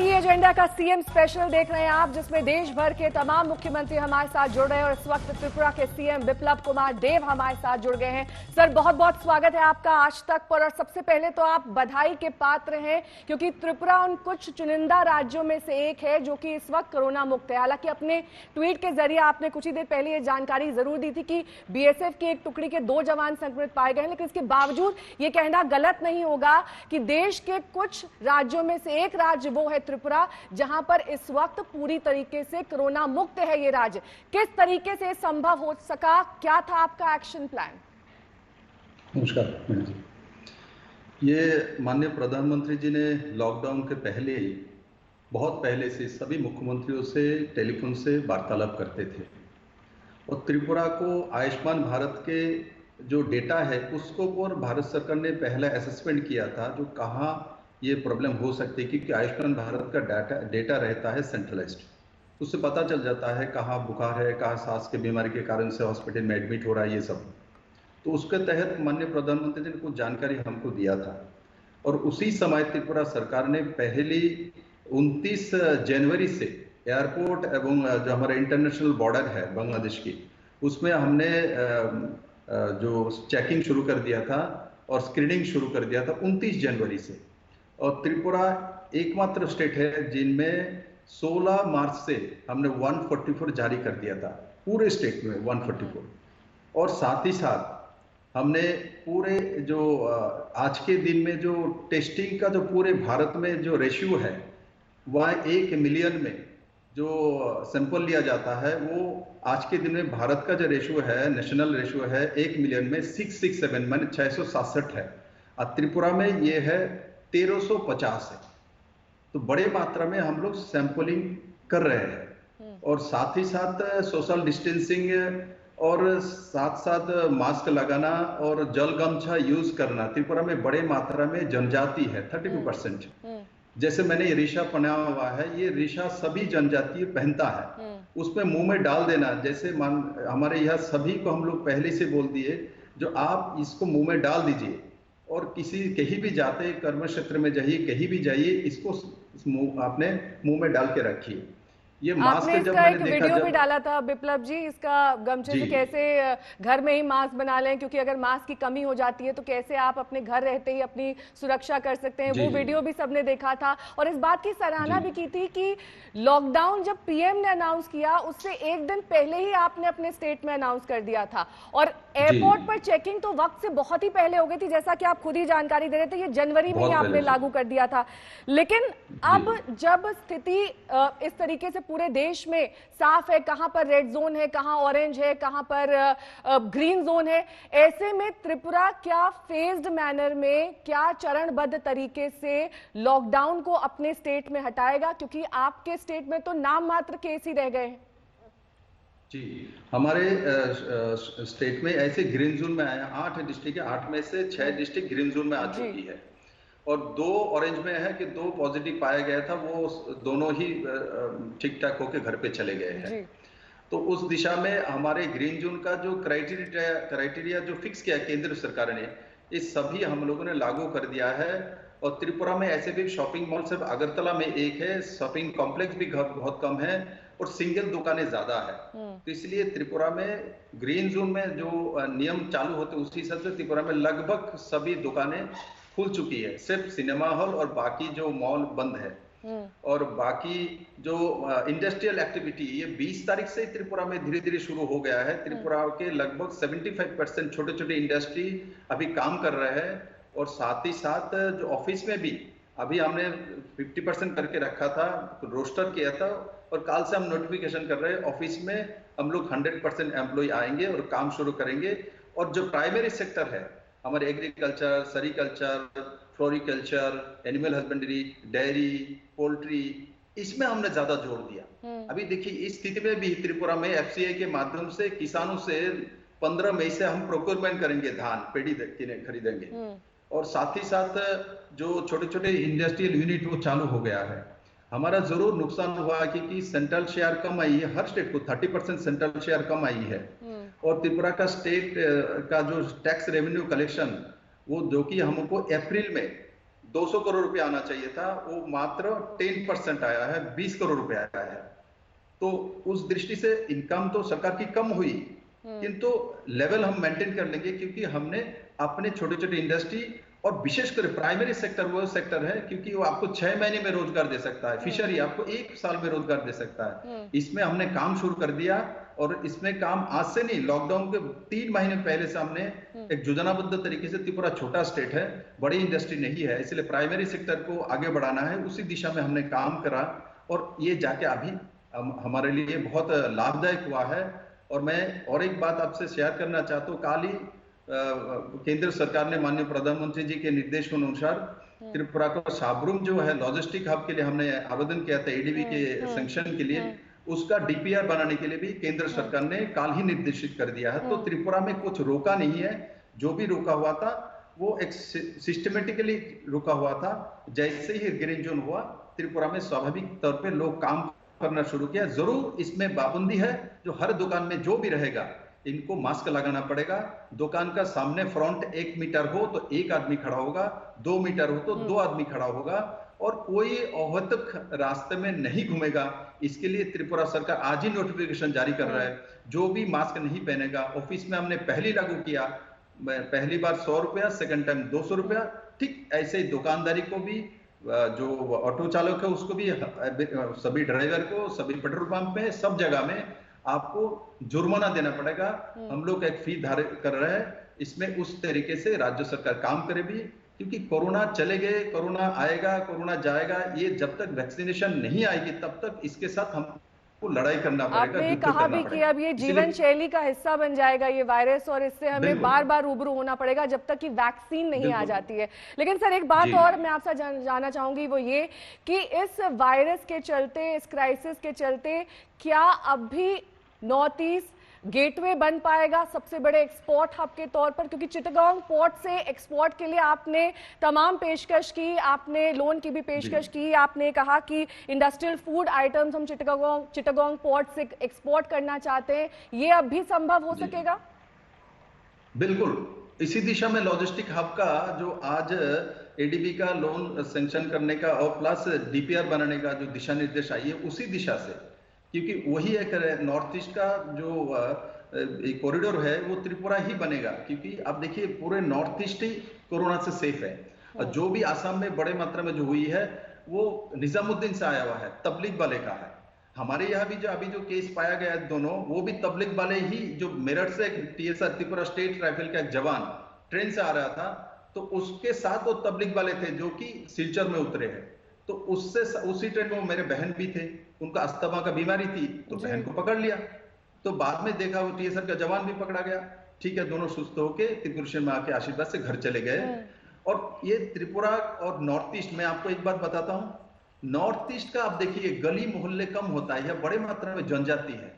ये एजेंडा का CM special देख रहे हैं आप, जिसमें देश भर के तमाम मुख्यमंत्री हमारे साथ जुड़ रहे हैं और इस वक्त त्रिपुरा के सीएम बिप्लब कुमार देव हमारे साथ जुड़ गए हैं। सर, बहुत बहुत स्वागत है आपका आज तक पर। और सबसे पहले तो आप बधाई के पात्र हैं क्योंकि त्रिपुरा उन कुछ चुनिंदा राज्यों में से एक है जो कि इस वक्त कोरोना मुक्त है। हालांकि अपने ट्वीट के जरिए आपने कुछ ही देर पहले ये जानकारी जरूर दी थी कि बीएसएफ की एक टुकड़ी के 2 जवान संक्रमित पाए गए हैं, लेकिन इसके बावजूद ये कहना गलत नहीं होगा कि देश के कुछ राज्यों में से एक राज्य वो है त्रिपुरा, जहां पर इस वक्त पूरी तरीके से कोरोना मुक्त है ये राज्य। किस तरीके से संभव हो सका, क्या था आपका एक्शन प्लान? नमस्कार। ये माननीय प्रधानमंत्री जी ने लॉकडाउन के पहले ही, बहुत पहले से सभी मुख्यमंत्रियों से टेलीफोन से वार्तालाप करते थे और त्रिपुरा को आयुष्मान भारत के जो डेटा है उसको और भारत सरकार ने पहला असेसमेंट किया था जो कहाँ ये प्रॉब्लम हो सकती है, क्योंकि आयुष्मान भारत का डेटा रहता है सेंट्रलाइज्ड। उससे पता चल जाता है कहाँ बुखार है, कहाँ सांस की बीमारी के कारण से हॉस्पिटल में एडमिट हो रहा है, ये सब। तो उसके तहत माननीय प्रधानमंत्री जी ने कुछ जानकारी हमको दिया था और उसी समय त्रिपुरा सरकार ने पहली 29 जनवरी से एयरपोर्ट एवं जो हमारा इंटरनेशनल बॉर्डर है बांग्लादेश की, उसमें हमने जो चेकिंग शुरू कर दिया था और स्क्रीनिंग शुरू कर दिया था 29 जनवरी से। और त्रिपुरा एकमात्र स्टेट है जिनमें 16 मार्च से हमने 144 जारी कर दिया था, पूरे स्टेट में 144। और साथ ही साथ हमने पूरे जो आज के दिन में जो टेस्टिंग का जो पूरे भारत में जो रेशियो है, वह 1 मिलियन में जो सैंपल लिया जाता है, वो आज के दिन में भारत का जो रेशियो है, नेशनल रेशियो है 1 मिलियन में 667 माने 667 है। और त्रिपुरा में ये है 1350 है। तो बड़े मात्रा में हम लोग सैंपलिंग कर रहे हैं और साथ ही साथ सोशल डिस्टेंसिंग और साथ साथ मास्क लगाना और जल गमछा यूज करना। त्रिपुरा में बड़े मात्रा में जनजाति है 32%। जैसे मैंने ये रिशा पहना हुआ है, ये रिशा सभी जनजाति पहनता है, उसमें मुंह में डाल देना। जैसे हमारे यहाँ सभी को हम लोग पहले से बोल दिए जो आप इसको मुंह में डाल दीजिए और कहीं भी जाते कर्म क्षेत्र में जाइए, कहीं भी जाइए, इसको आपने मुंह में डाल के रखिए। ये मास्क आपने जब इसका मैंने एक देखा वीडियो भी डाला था बिप्लब जी, इसका गमछे से कैसे घर में ही मास्क बना लें, क्योंकि अगर मास्क की कमी हो जाती है तो कैसे आप अपने घर रहते ही अपनी सुरक्षा कर सकते हैं, वो वीडियो भी सबने देखा था। और इस बात की सराहना भी की थी कि लॉकडाउन जब पीएम ने अनाउंस किया उससे एक दिन पहले ही आपने अपने स्टेट में अनाउंस कर दिया था और एयरपोर्ट पर चेकिंग तो वक्त से बहुत ही पहले हो गई थी, जैसा कि आप खुद ही जानकारी दे रहे थे, ये जनवरी में ही आपने लागू कर दिया था। लेकिन अब जब स्थिति इस तरीके से पूरे देश में साफ है, कहां पर रेड जोन है, कहां ऑरेंज है, कहां पर ग्रीन जोन है, ऐसे में त्रिपुरा क्या फेज्ड मैनर में, क्या चरणबद्ध तरीके से लॉकडाउन को अपने स्टेट में हटाएगा? क्योंकि आपके स्टेट में तो नाम मात्र केस ही रह गए हैं। जी, हमारे स्टेट में ऐसे ग्रीन जोन में आया 8 डिस्ट्रिक्ट है, 8 में से 6 डिस्ट्रिक्ट ग्रीन जोन में आ चुकी है और 2 ऑरेंज में है कि 2 पॉजिटिव पाया गया था, वो दोनों ही ठीक ठाक होकर घर पे चले गए हैं। तो उस दिशा में हमारे ग्रीन जोन का जो क्राइटेरिया जो फिक्स किया केंद्र सरकार ने, इस सभी हम लोगों ने लागू कर दिया है। और त्रिपुरा में ऐसे भी शॉपिंग मॉल सिर्फ अगरतला में एक है, शॉपिंग कॉम्प्लेक्स भी बहुत कम है और सिंगल दुकानें ज्यादा है। तो इसलिए त्रिपुरा में ग्रीन जोन में जो नियम चालू होते उसी हिसाब से त्रिपुरा में लगभग सभी दुकानें खुल चुकी है, सिर्फ सिनेमा हॉल और बाकी जो मॉल बंद है। और बाकी जो इंडस्ट्रियल एक्टिविटी ये 20 तारीख से त्रिपुरा में धीरे धीरे शुरू हो गया है। त्रिपुरा के लगभग 75% छोटे छोटे इंडस्ट्री अभी काम कर रहे हैं और साथ ही साथ जो ऑफिस में भी अभी हमने 50% करके रखा था, रोस्टर किया था और कल से हम नोटिफिकेशन कर रहे हैं ऑफिस में हम लोग 100% एम्प्लॉय आएंगे और काम शुरू करेंगे। और जो प्राइमरी सेक्टर है हमारे agriculture, sericulture, floriculture, animal husbandry, dairy, poultry, इसमें हमने ज्यादा जोर दिया। अभी देखिए इस स्थिति में भी त्रिपुरा में एफसीआई के माध्यम से किसानों से 15 मई से हम प्रोक्योरमेंट करेंगे, धान पेड़ी खरीदेंगे और साथ ही साथ जो छोटे छोटे इंडस्ट्रियल यूनिट वो चालू हो गया है। हमारा जरूर नुकसान हुआ क्योंकि सेंट्रल शेयर कम आई है, हर स्टेट को 30% सेंट्रल शेयर कम आई है और त्रिपुरा का स्टेट का जो टैक्स रेवेन्यू कलेक्शन वो जो कि हमको अप्रैल में 200 करोड़ रुपया आना चाहिए था, वो मात्र 10% आया है, 20 करोड़ रुपया आया है। तो उस दृष्टि से इनकम तो सरकार की कम हुई, किंतु लेवल हम मेंटेन कर लेंगे, क्योंकि हमने अपने छोटे छोटे इंडस्ट्री और विशेषकर प्राइमरी सेक्टर वो सेक्टर है, क्योंकि वो आपको 6 महीने में रोजगार दे सकता है, फिशरी आपको 1 साल में रोजगार दे सकता है। इसमें हमने काम शुरू कर दिया, और इसमें काम आज से नहीं, लॉकडाउन के 3 महीने पहले से हमने एक योजनाबद्ध तरीके से, त्रिपुरा छोटा स्टेट है, बड़ी इंडस्ट्री नहीं है, इसलिए प्राइमरी सेक्टर को आगे बढ़ाना है, उसी दिशा में हमने काम करा, और ये जाके अभी हमारे लिए बहुत लाभदायक हुआ है। और मैं और एक बात आपसे शेयर करना चाहता हूँ, काल ही केंद्र सरकार ने माननीय प्रधानमंत्री जी के निर्देशों अनुसार त्रिपुरा को साबरूम जो है लॉजिस्टिक हब के लिए हमने आवेदन किया था एडीबी के सैंक्शन के लिए, उसका डीपीआर बनाने के लिए भी केंद्र सरकार ने काल ही निर्देशित कर दिया है। तो त्रिपुरा में कुछ रोका नहीं है, जो भी रोका हुआ था वो एक सिस्टमेटिकली रुका हुआ था। जैसे ही ग्रीन जोन हुआ, त्रिपुरा में स्वाभाविक तौर पे लोग काम करना शुरू किया। जरूर इसमें पाबंदी है, जो हर दुकान में जो भी रहेगा इनको मास्क लगाना पड़ेगा। दुकान का सामने फ्रंट 1 मीटर हो तो 1 आदमी खड़ा होगा, 2 मीटर हो तो 2 आदमी खड़ा होगा, और कोई अवैध रास्ते में नहीं घूमेगा। इसके लिए त्रिपुरा सरकार आज ही नोटिफिकेशन जारी कर रहा है। जो भी मास्क नहीं पहनेगा, ऑफिस में हमने पहली लागू किया, पहली बार 100 रुपया, सेकंड टाइम 200 रुपया, ठीक ऐसे ही दुकानदारी को भी, जो ऑटो चालक है उसको भी, सभी ड्राइवर को, सभी पेट्रोल पंप में, सब जगह में आपको जुर्माना देना पड़ेगा। हम लोग एक फी धारित कर रहे हैं, इसमें उस तरीके से राज्य सरकार काम करे भी, क्योंकि कोरोना चले गए, कोरोना आएगा, कोरोना जाएगा, ये जब तक वैक्सीनेशन नहीं आएगी तब तक इसके साथ हमको लड़ाई करना पड़ेगा। आपने कहा भी कि अब ये जीवन शैली का हिस्सा बन जाएगा ये वायरस, और इससे हमें बार बार रूबरू होना पड़ेगा जब तक कि वैक्सीन नहीं आ जाती है। लेकिन सर एक बात और मैं आपसे जानना चाहूंगी, वो ये कि इस वायरस के चलते, इस क्राइसिस के चलते, क्या अब भी नॉर्थ ईस्ट गेटवे बन पाएगा सबसे बड़े एक्सपोर्ट हब के तौर पर? क्योंकि चिटागोंग पोर्ट से एक्सपोर्ट के लिए आपने तमाम पेशकश की, आपने लोन की भी पेशकश की, आपने कहा कि इंडस्ट्रियल फूड आइटम्स हम चिटागोंग पोर्ट से एक्सपोर्ट करना चाहते हैं, ये अब भी संभव हो सकेगा? बिल्कुल, इसी दिशा में लॉजिस्टिक हब का जो आज एडीबी का लोन सैंक्शन करने का और प्लस डीपीआर बनाने का जो दिशा निर्देश आई है, उसी दिशा से, क्योंकि वही एक नॉर्थ ईस्ट का जो कॉरिडोर है वो त्रिपुरा ही बनेगा। क्योंकि आप देखिए पूरे नॉर्थ ईस्ट ही कोरोना से सेफ है, और जो भी आसाम में बड़े मात्रा में जो हुई है वो निजामुद्दीन से आया हुआ है, तबलीग वाले का है। हमारे यहाँ भी जो अभी जो केस पाया गया है दोनों, वो भी तबलीग वाले ही, जो मेरठ से टीएसआर त्रिपुरा स्टेट राइफल का एक जवान ट्रेन से आ रहा था, तो उसके साथ वो तबलीग वाले थे जो कि सिलचर में उतरे हैं। तो उससे उसी ट्रेन में मेरे बहन भी थे, उनका अस्थमा का बीमारी थी, तो बहन को पकड़ लिया, तो बाद में देखा वो टीएसआर का जवान भी पकड़ा गया। ठीक है, दोनों सुस्त होके त्रिपुरेश्वर में आके आशीर्वाद से घर चले गए। और ये त्रिपुरा और नॉर्थ ईस्ट में आपको एक बात बताता हूँ, नॉर्थ ईस्ट का आप देखिए गली मोहल्ले कम होता है, या बड़े मात्रा में जनजाति है,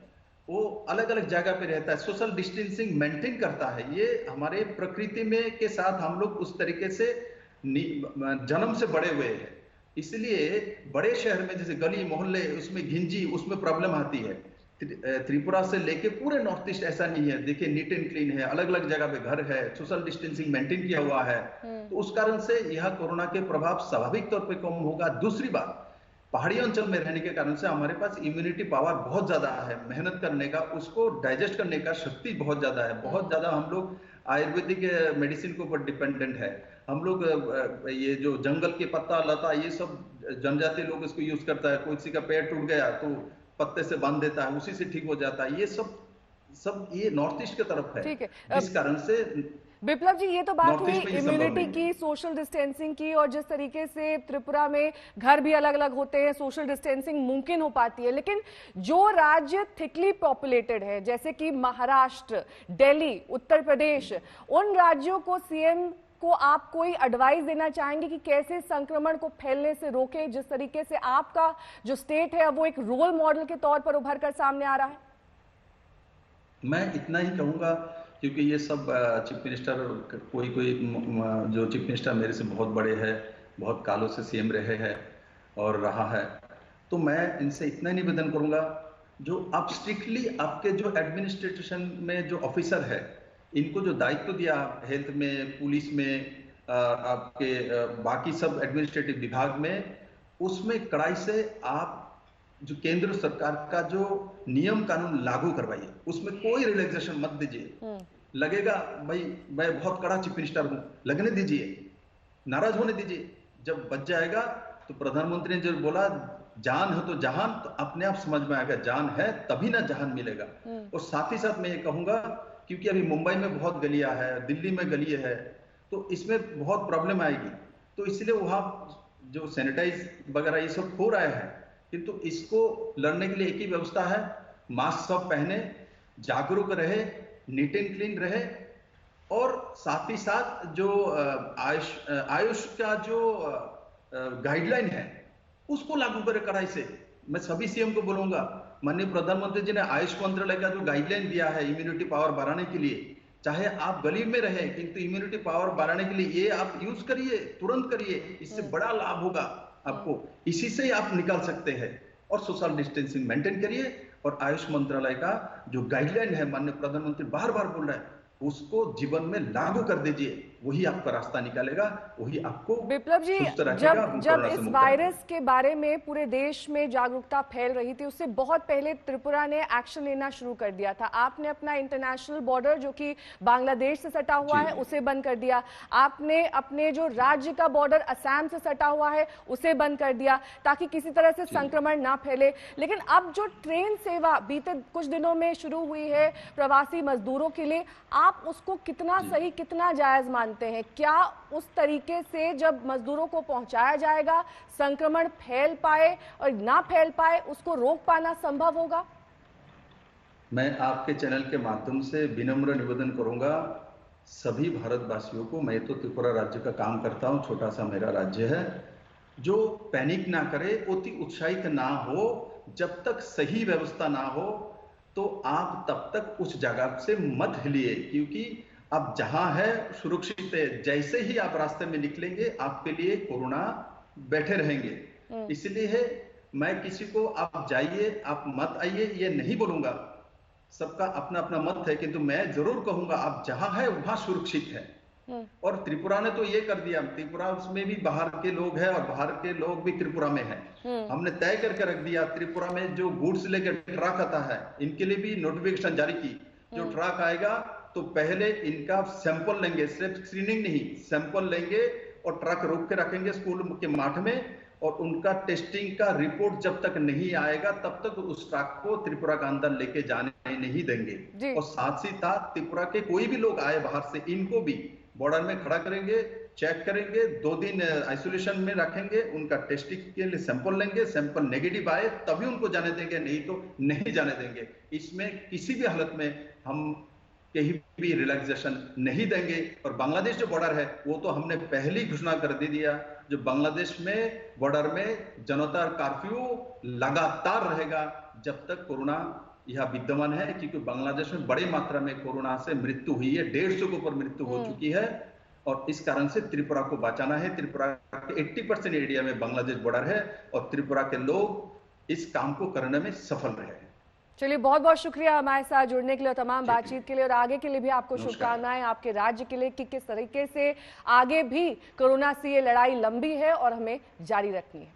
वो अलग अलग जगह पे रहता है, सोशल डिस्टेंसिंग मेंटेन करता है। ये हमारे प्रकृति में के साथ हम लोग उस तरीके से जन्म से बड़े हुए हैं। इसलिए बड़े शहर में जैसे गली मोहल्ले, उसमें घिंजी, उसमें प्रॉब्लम आती है। त्रिपुरा से लेके पूरे नॉर्थ ईस्ट ऐसा नहीं है, देखिए नीट एंड क्लीन है, अलग अलग जगह पे घर है, सोशल डिस्टेंसिंग मेंटेन किया हुआ है। तो उस कारण से यह कोरोना के प्रभाव स्वाभाविक तौर पे कम होगा। दूसरी बात, पहाड़ी अंचल में रहने के कारण से हमारे पास इम्यूनिटी पावर बहुत ज्यादा है, मेहनत करने का, उसको डाइजेस्ट करने का शक्ति बहुत ज्यादा है। बहुत ज्यादा हम लोग आयुर्वेदिक मेडिसिन के ऊपर डिपेंडेंट है। हम लोग ये जो जंगल के पत्ता लता, ये सब जनजाति लोग इसको यूज करता है। किसी का पैर टूट गया तो पत्ते से बांध देता है, उसी से ठीक हो जाता है। ये सब ये नॉर्थ ईस्ट की तरफ है, जिस कारण से। विप्लव जी, ये तो बात हुई इम्यूनिटी की, सोशल डिस्टेंसिंग की, और जिस तरीके से त्रिपुरा में घर भी अलग अलग होते हैं, सोशल डिस्टेंसिंग मुमकिन हो पाती है। लेकिन जो राज्य थिकली पॉपुलेटेड है, जैसे कि महाराष्ट्र, दिल्ली, उत्तर प्रदेश, उन राज्यों को सीएम को आप कोई एडवाइस देना चाहेंगे कि कैसे संक्रमण को फैलने से रोके? जिस तरीके से आपका जो स्टेट है वो एक रोल मॉडल के तौर पर उभर कर सामने आ रहा है। मैं इतना ही कहूंगा, क्योंकि ये सब चीफ मिनिस्टर, कोई जो चीफ मिनिस्टर मेरे से बहुत बड़े हैं, बहुत कालों से सीएम रहे हैं और रहा है, तो मैं इनसे इतना निवेदन करूंगा, जो आप स्ट्रिक्टली आपके जो एडमिनिस्ट्रेशन में जो ऑफिसर है, इनको जो दायित्व दिया हेल्थ में, पुलिस में, आपके बाकी सब एडमिनिस्ट्रेटिव विभाग में, उसमें कड़ाई से आप जो केंद्र सरकार का जो नियम कानून लागू करवाइए, उसमें कोई रिलैक्सेशन मत दीजिए। लगेगा भाई मैं बहुत कड़ा चीफ मिनिस्टर हूं, लगने दीजिए, नाराज होने दीजिए। जब बच जाएगा तो प्रधानमंत्री ने जो बोला जान हो तो जहान, तो अपने आप समझ में आएगा जान है तभी ना जहान मिलेगा। और साथ ही साथ मैं ये कहूंगा, क्योंकि अभी मुंबई में बहुत गलियां है, दिल्ली में गली है, तो इसमें बहुत प्रॉब्लम आएगी। तो इसलिए वहां जो सैनिटाइज वगैरह ये सब हो रहा है, किंतु इसको लड़ने के लिए एक ही व्यवस्था है, मास्क सब पहने, जागरूक रहे, नीट एंड क्लीन रहे, और साथ ही साथ जो आयुष का जो गाइडलाइन है उसको लागू करे कड़ाई से। मैं सभी सीएम को बोलूंगा, माननीय प्रधानमंत्री जी ने आयुष मंत्रालय का जो गाइडलाइन दिया है इम्यूनिटी पावर बढ़ाने के लिए, चाहे आप गरीब में रहे किंतु इम्यूनिटी पावर बढ़ाने के लिए ये आप यूज करिए, तुरंत करिए, इससे बड़ा लाभ होगा आपको, इसी से आप निकाल सकते हैं। और सोशल डिस्टेंसिंग मेंटेन करिए, और आयुष मंत्रालय का जो गाइडलाइन है माननीय प्रधानमंत्री बार बार बोल रहे हैं, उसको जीवन में लागू कर दीजिए, वही आपका रास्ता निकालेगा, वही आपको विप्लव जी, सुस्त रखेगा। जब इस वायरस के बारे में पूरे देश में जागरूकता फैल रही थी, उससे बहुत पहले त्रिपुरा ने एक्शन लेना शुरू कर दिया था। आपने अपना इंटरनेशनल बॉर्डर जो कि बांग्लादेश से सटा हुआ है उसे बंद कर दिया, आपने अपने जो राज्य का बॉर्डर असम से सटा हुआ है उसे बंद कर दिया ताकि किसी तरह से संक्रमण ना फैले। लेकिन अब जो ट्रेन सेवा बीते कुछ दिनों में शुरू हुई है प्रवासी मजदूरों के लिए, आप उसको कितना सही कितना जायज मानते हैं? क्या उस तरीके से जब मजदूरों को पहुंचाया जाएगा संक्रमण फैल पाए और ना फैल पाए उसको रोक पाना संभव होगा? मैं आपके चैनल के माध्यम से विनम्र निवेदन करूंगा सभी भारतवासियों को, मैं तो त्रिपुरा राज्य का काम करता हूं, छोटा सा मेरा राज्य है, जो पैनिक ना करे, अति उत्साहित ना हो, जब तक सही व्यवस्था ना हो तो आप तब तक उस जगह से मत हिलिए, क्योंकि अब जहां है सुरक्षित है, जैसे ही आप रास्ते में निकलेंगे आपके लिए कोरोना बैठे रहेंगे। इसलिए मैं किसी को आप जाइए आप मत आइए ये नहीं बोलूंगा, सबका अपना अपना मत है, किंतु मैं जरूर कहूंगा आप जहां है वहां सुरक्षित है। और त्रिपुरा ने तो ये कर दिया, त्रिपुरा उसमें भी बाहर के लोग हैं और बाहर के लोग भी त्रिपुरा में हैं। हमने तय करके रख दिया, त्रिपुरा में जो गुड्स लेकर ट्रक आता है इनके लिए भी नोटिफिकेशन जारी की, जो ट्रक आएगा तो पहले इनका सैंपल लेंगे, सिर्फ स्क्रीनिंग नहीं, सैंपल लेंगे और ट्रक रोक के रखेंगे स्कूल के माठ में, और उनका टेस्टिंग का रिपोर्ट जब तक नहीं आएगा तब तक उस ट्रक को त्रिपुरा के अंदर लेके जाने नहीं देंगे। और साथ ही साथ त्रिपुरा के कोई भी लोग आए बाहर से, इनको भी बॉर्डर में खड़ा करेंगे, चेक करेंगे, 2 दिन आइसोलेशन में रखेंगे, उनका टेस्टिंग के लिए सैंपल लेंगे, सैंपल नेगेटिव आए तभी उनको जाने देंगे, नहीं तो नहीं जाने देंगे। इसमें किसी भी हालत में हम कहीं भी रिलैक्सेशन नहीं देंगे। और बांग्लादेश जो बॉर्डर है वो तो हमने पहले ही घोषणा कर दे दिया, जो बांग्लादेश में बॉर्डर में जनता कर्फ्यू लगातार रहेगा जब तक कोरोना यह विद्यमान है, क्योंकि बांग्लादेश में बड़ी मात्रा में कोरोना से मृत्यु हुई है, 150 के ऊपर मृत्यु हो चुकी है, और इस कारण से त्रिपुरा को बचाना है। त्रिपुरा के 80% एरिया में बांग्लादेश बॉर्डर है और त्रिपुरा के लोग इस काम को करने में सफल रहे। चलिए, बहुत बहुत शुक्रिया हमारे साथ जुड़ने के लिए और तमाम बातचीत के लिए, और आगे के लिए भी आपको शुभकामनाएं आपके राज्य के लिए कि किस तरीके से आगे भी कोरोना से ये लड़ाई लंबी है और हमें जारी रखनी है।